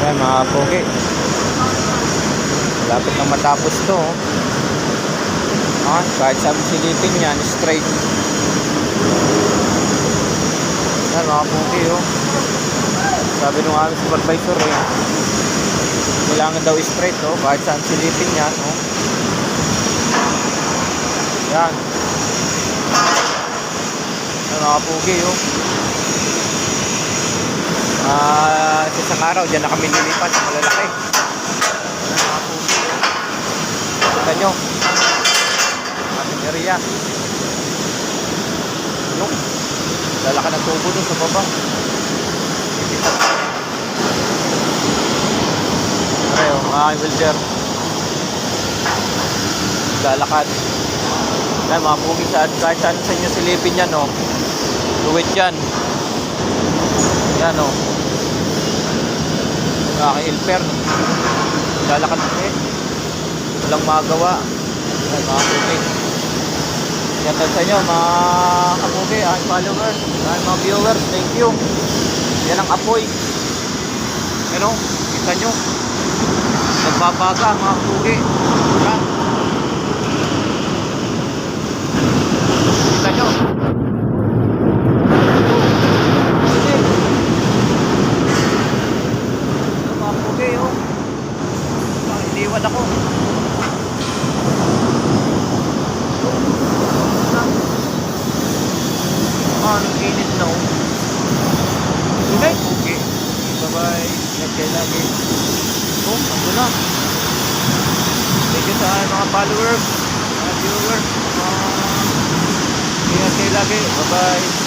Ayan mga pogi, malapit na matapos to. Kahit saan silipin yan, straight. Ayan mga pogi, sabi nung aming supervisor, kailangan daw straight, kahit saan silipin yan. Yan. Ayan mga pogi, sa isang araw dyan na kami nilipat sa malalaki. Kita nyo ating area, lalaki ng tubo dun sa baba. Ayo mga welder lalakad. Yan mga pugi, kahit saan sa inyo silipin yan, luwit yan. Yan nakaka-helper, lalakad walang magawa. Yan mga pugi, yan sa inyo mga kapugi, aking followers, mga viewers, thank you. Yan ang apoy, kita nyo nagbabaga mga kapugi. Yan, kita nyo mga kapugi, iniwan ako. Anong init na okay. Bye bye. Ingat kayo lagi. Ando na. Thank you sa mga followers, mga viewers. Ingat kayo lagi. Bye bye.